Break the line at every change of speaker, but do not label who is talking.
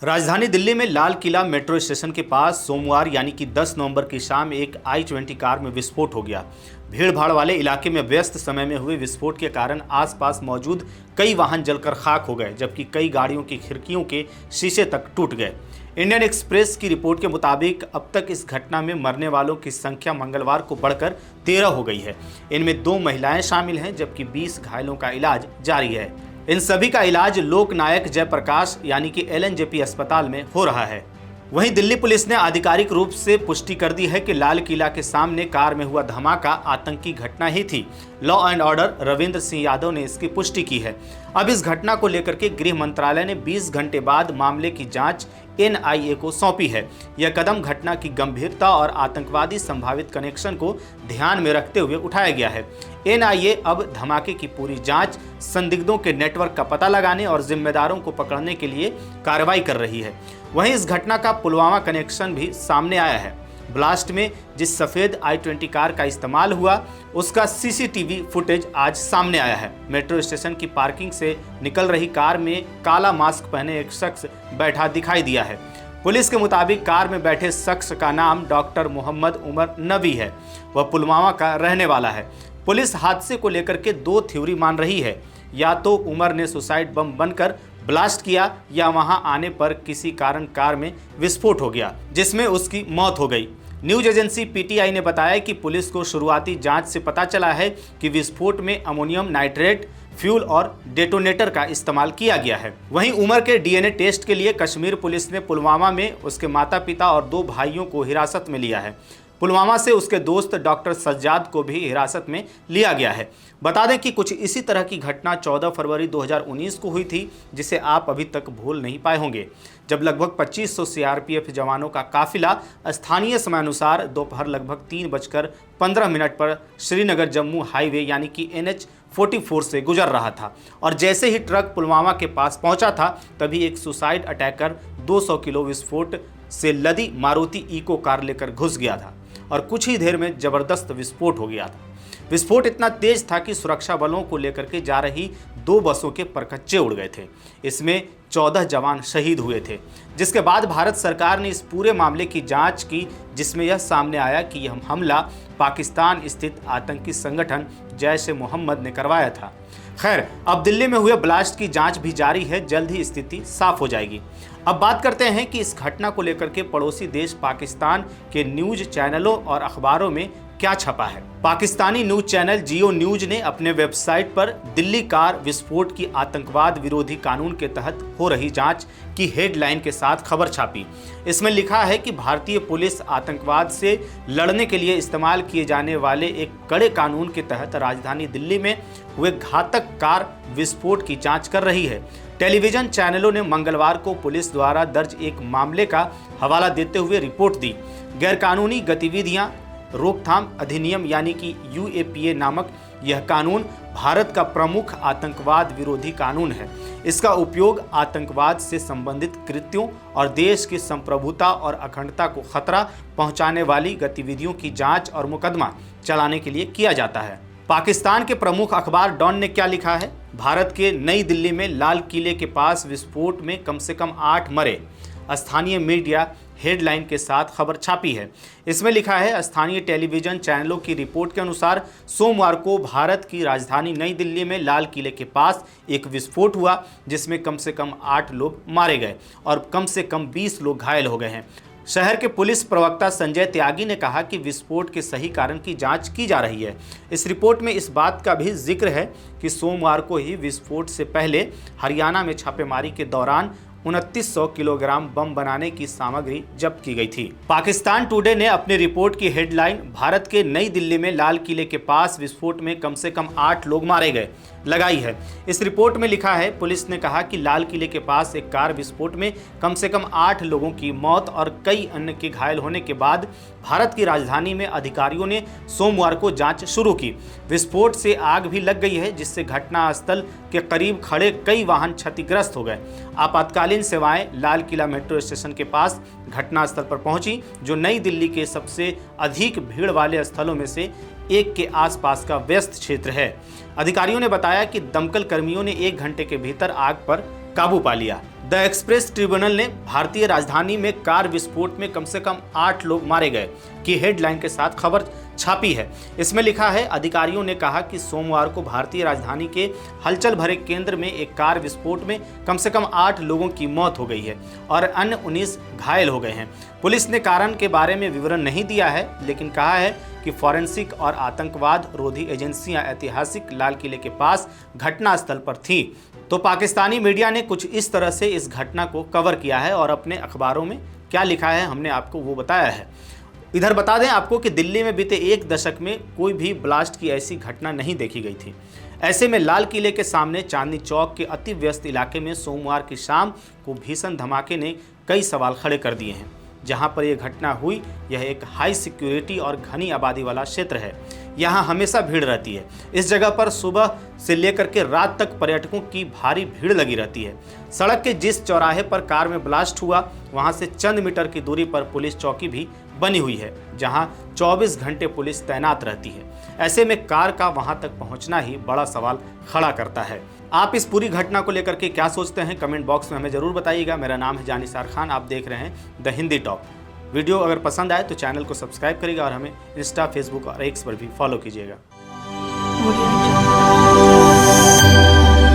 राजधानी दिल्ली में Lal Qila metro station के पास सोमवार यानी कि 10 नवंबर की शाम एक i20 कार में विस्फोट हो गया। भीड़ भाड़ वाले इलाके में व्यस्त समय में हुए विस्फोट के कारण आसपास मौजूद कई वाहन जलकर खाक हो गए, जबकि कई गाड़ियों की खिड़कियों के शीशे तक टूट गए। इंडियन एक्सप्रेस की रिपोर्ट के मुताबिक अब तक इस घटना में मरने वालों की संख्या मंगलवार को बढ़कर 13 हो गई है। इनमें 2 महिलाएं शामिल हैं, जबकि 20 घायलों का इलाज जारी है। इन सभी का इलाज लोकनायक जयप्रकाश यानी कि LNJP अस्पताल में हो रहा है। वहीं दिल्ली पुलिस ने आधिकारिक रूप से पुष्टि कर दी है कि लाल किला के सामने कार में हुआ धमाका आतंकी घटना ही थी। Law and order Ravindra Singh Yadav ने इसकी पुष्टि की है। अब इस घटना को लेकर के गृह मंत्रालय ने 20 घंटे बाद मामले की जांच NIA को सौंपी है। यह कदम घटना की गंभीरता और आतंकवादी संभावित कनेक्शन को ध्यान में रखते हुए उठाया गया है। NIA अब धमाके की पूरी जांच, संदिग्धों के नेटवर्क का पता लगाने और जिम्मेदारों को पकड़ने के लिए कार्रवाई कर रही है। वहीं इस घटना का पुलवामा कनेक्शन भी सामने आया है। ब्लास्ट में जिस सफेद i20 कार का इस्तेमाल हुआ, उसका CCTV फुटेज आज सामने आया है। मेट्रो स्टेशन की पार्किंग से निकल रही कार में काला मास्क पहने एक शख्स बैठा दिखाई दिया है। पुलिस के मुताबिक कार में बैठे शख्स का नाम डॉक्टर मोहम्मद उमर नबी है। वह पुलवामा का रहने वाला है। पुलिस हादसे को लेकर के 2 थ्योरी मान रही है। या तो उमर ने सुसाइड बम बनकर ब्लास्ट किया, या वहां आने पर किसी कारण कार में विस्फोट हो गया जिसमें उसकी मौत हो गई। न्यूज एजेंसी PTI ने बताया कि पुलिस को शुरुआती जांच से पता चला है कि विस्फोट में अमोनियम नाइट्रेट, फ्यूल और डेटोनेटर का इस्तेमाल किया गया है। वहीं उमर के DNA टेस्ट के लिए कश्मीर पुलिस ने पुलवामा में उसके माता पिता और 2 भाइयों को हिरासत में लिया है। पुलवामा से उसके दोस्त डॉक्टर सज्जाद को भी हिरासत में लिया गया है। बता दें कि कुछ इसी तरह की घटना 14 फरवरी 2019 को हुई थी, जिसे आप अभी तक भूल नहीं पाए होंगे, जब लगभग 2500 CRPF जवानों का काफिला स्थानीय समयानुसार दोपहर लगभग 3:15 पर श्रीनगर जम्मू हाईवे यानी कि NH-44 से गुजर रहा था, और जैसे ही ट्रक पुलवामा के पास पहुंचा था, तभी एक सुसाइड अटैकर 200 किलो विस्फोट से लदी मारुति इको कार लेकर घुस गया था और कुछ ही देर में जबरदस्त विस्फोट हो गया था। विस्फोट इतना तेज था कि सुरक्षा बलों को लेकर के जा रही 2 बसों के परखच्चे उड़ गए थे। इसमें 14 जवान शहीद हुए थे, जिसके बाद भारत सरकार ने इस पूरे मामले की जांच की, जिसमें यह सामने आया कि यह हमला पाकिस्तान स्थित आतंकी संगठन जैश-ए-मोहम्मद ने करवाया था। खैर, अब दिल्ली में हुए ब्लास्ट की जांच भी जारी है। जल्द ही स्थिति साफ हो जाएगी। अब बात करते हैं कि इस घटना को लेकर के पड़ोसी देश पाकिस्तान के न्यूज चैनलों और अखबारों में क्या छपा है। पाकिस्तानी न्यूज चैनल जियो न्यूज ने अपने वेबसाइट पर दिल्ली कार विस्फोट की आतंकवाद विरोधी कानून के तहत हो रही जांच की हेडलाइन के साथ खबर छापी। इसमें लिखा है कि भारतीय पुलिस आतंकवाद से लड़ने के लिए इस्तेमाल किए जाने वाले एक कड़े कानून के तहत राजधानी दिल्ली में हुए घातक कार विस्फोट की जांच कर रही है। टेलीविजन चैनलों ने मंगलवार को पुलिस द्वारा दर्ज एक मामले का हवाला देते हुए रिपोर्ट दी। गैरकानूनी गतिविधियां रोकथाम अधिनियम यानी कि UAPA नामक यह कानून भारत का प्रमुख आतंकवाद विरोधी कानून है। इसका उपयोग आतंकवाद से संबंधित कृत्यों और देश की संप्रभुता और अखंडता को खतरा पहुंचाने वाली गतिविधियों की जांच और मुकदमा चलाने के लिए किया जाता है। पाकिस्तान के प्रमुख अखबार डॉन ने क्या लिखा है? भारत के नई दिल्ली में लाल किले के पास विस्फोट में कम से कम 8 मरे। स्थानीय मीडिया हेडलाइन के साथ खबर छापी है। इसमें लिखा है, स्थानीय टेलीविजन चैनलों की रिपोर्ट के अनुसार सोमवार को भारत की राजधानी नई दिल्ली में लाल किले के पास एक विस्फोट हुआ, जिसमें कम से कम 8 लोग मारे गए और कम से कम 20 लोग घायल हो गए हैं। शहर के पुलिस प्रवक्ता संजय त्यागी ने कहा कि विस्फोट के सही कारण की जांच की जा रही है। इस रिपोर्ट में इस बात का भी जिक्र है कि सोमवार को ही विस्फोट से पहले हरियाणा में छापेमारी के दौरान 2900 किलोग्राम बम बनाने की सामग्री जब्त की गई थी। पाकिस्तान टुडे ने अपनी रिपोर्ट की हेडलाइन भारत के नई दिल्ली में लाल किले के पास विस्फोट में कम से कम 8 लोग मारे गए लगाई है। इस रिपोर्ट में लिखा है, पुलिस ने कहा कि लाल किले के पास एक कार विस्फोट में कम से कम 8 लोगों की मौत और कई अन्य के घायल होने के बाद भारत की राजधानी में अधिकारियों ने सोमवार को जांच शुरू की। विस्फोट से आग भी लग गई है, जिससे घटनास्थल के करीब खड़े कई वाहन क्षतिग्रस्त हो गए। आपातकालीन सेवाएं लाल किला मेट्रो स्टेशन के पास घटनास्थल पर पहुंची, जो नई दिल्ली के सबसे अधिक भीड़ वाले स्थलों में से एक के आसपास का व्यस्त क्षेत्र है। अधिकारियों ने बताया कि दमकल कर्मियों ने 1 घंटे के भीतर आग पर काबू पा लिया। द एक्सप्रेस ट्रिब्यूनल ने भारतीय राजधानी में कार विस्फोट में कम से कम 8 लोग मारे गए की हेडलाइन के साथ खबर छापी है। इसमें लिखा है, अधिकारियों ने कहा कि सोमवार को भारतीय राजधानी के हलचल भरे केंद्र में एक कार विस्फोट में कम से कम 8 लोगों की मौत हो गई है और अन्य 19 घायल हो गए हैं। पुलिस ने कारण के बारे में विवरण नहीं दिया है, लेकिन कहा है कि फॉरेंसिक और आतंकवाद रोधी एजेंसियां ऐतिहासिक लाल किले के पास घटनास्थल पर थीं। तो पाकिस्तानी मीडिया ने कुछ इस तरह से इस घटना को कवर किया है और अपने अखबारों में क्या लिखा है हमने आपको वो बताया है। इधर बता दें आपको कि दिल्ली में बीते 1 दशक में कोई भी ब्लास्ट की ऐसी घटना नहीं देखी गई थी। ऐसे में लाल किले के सामने चांदनी चौक के अति व्यस्त इलाके में सोमवार की शाम को भीषण धमाके ने कई सवाल खड़े कर दिए हैं। जहां पर यह घटना हुई, यह एक हाई सिक्योरिटी और घनी आबादी वाला क्षेत्र है। यहाँ हमेशा भीड़ रहती है। इस जगह पर सुबह से लेकर के रात तक पर्यटकों की भारी भीड़ लगी रहती है। सड़क के जिस चौराहे पर कार में ब्लास्ट हुआ, वहां से चंद मीटर की दूरी पर पुलिस चौकी भी बनी हुई है, जहां 24 घंटे पुलिस तैनात रहती है। ऐसे में कार का वहां तक पहुंचना ही बड़ा सवाल खड़ा करता है। आप इस पूरी घटना को लेकर के क्या सोचते हैं, कमेंट बॉक्स में हमें जरूर बताइएगा। मेरा नाम है जानिसार खान, आप देख रहे हैं द हिंदी टॉप। वीडियो अगर पसंद आए तो चैनल को सब्सक्राइब करिएगा और हमें इंस्टा, फेसबुक और एक्स पर भी फॉलो कीजिएगा।